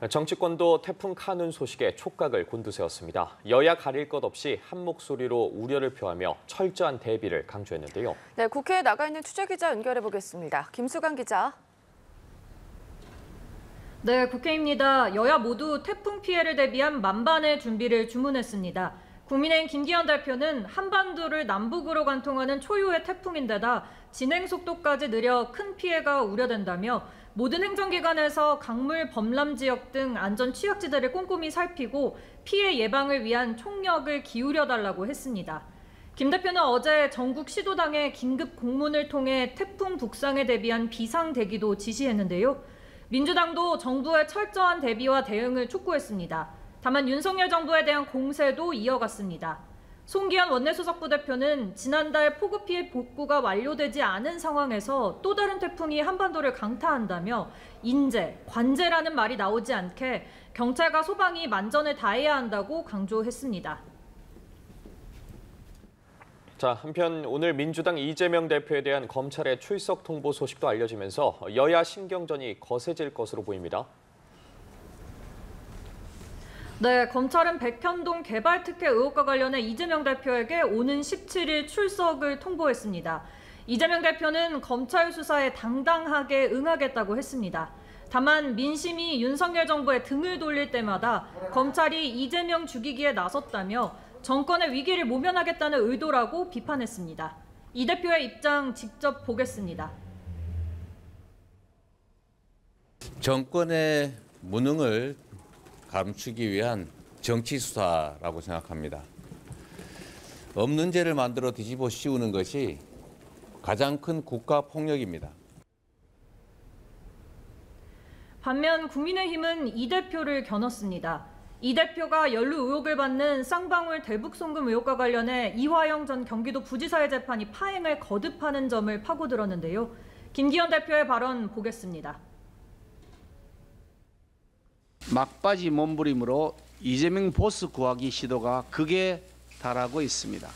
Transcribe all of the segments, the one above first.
정치권도 태풍 카눈 소식에 촉각을 곤두세웠습니다. 여야 가릴 것 없이 한 목소리로 우려를 표하며 철저한 대비를 강조했는데요. 네, 국회에 나가 있는 취재기자 연결해 보겠습니다. 김수강 기자. 네, 국회입니다. 여야 모두 태풍 피해를 대비한 만반의 준비를 주문했습니다. 국민의힘 김기현 대표는 한반도를 남북으로 관통하는 초유의 태풍인데다 진행 속도까지 느려 큰 피해가 우려된다며 모든 행정기관에서 강물 범람 지역 등 안전 취약지대를 꼼꼼히 살피고 피해 예방을 위한 총력을 기울여달라고 했습니다. 김 대표는 어제 전국 시도당에 긴급 공문을 통해 태풍 북상에 대비한 비상대기도 지시했는데요. 민주당도 정부의 철저한 대비와 대응을 촉구했습니다. 다만 윤석열 정부에 대한 공세도 이어갔습니다. 송기현 원내수석부 대표는 지난달 폭우 피해 복구가 완료되지 않은 상황에서 또 다른 태풍이 한반도를 강타한다며 인재, 관제라는 말이 나오지 않게 경찰과 소방이 만전을 다해야 한다고 강조했습니다. 자, 한편 오늘 민주당 이재명 대표에 대한 검찰의 출석 통보 소식도 알려지면서 여야 신경전이 거세질 것으로 보입니다. 네, 검찰은 백현동 개발특혜 의혹과 관련해 이재명 대표에게 오는 17일 출석을 통보했습니다. 이재명 대표는 검찰 수사에 당당하게 응하겠다고 했습니다. 다만 민심이 윤석열 정부에 등을 돌릴 때마다 검찰이 이재명 죽이기에 나섰다며 정권의 위기를 모면하겠다는 의도라고 비판했습니다. 이 대표의 입장 직접 보겠습니다. 정권의 무능을 감추기 위한 정치 수사라고 생각합니다. 없는 죄를 만들어 뒤집어 씌우는 것이 가장 큰 국가 폭력입니다. 반면 국민의힘은 이 대표를 겨눴습니다. 이 대표가 연루 의혹을 받는 쌍방울 대북 송금 의혹과 관련해 이화영 전 경기도 부지사의 재판이 파행을 거듭하는 점을 파고들었는데요. 김기현 대표의 발언 보겠습니다. 막바지 몸부림으로 이재명 보스 구하기 시도가 극에 달하고 있습니다.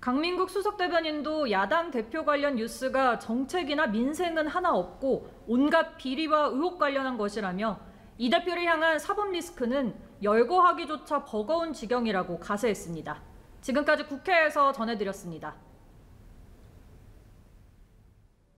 강민국 수석대변인도 야당 대표 관련 뉴스가 정책이나 민생은 하나 없고 온갖 비리와 의혹 관련한 것이라며 이 대표를 향한 사법 리스크는 열거하기조차 버거운 지경이라고 가세했습니다. 지금까지 국회에서 전해드렸습니다.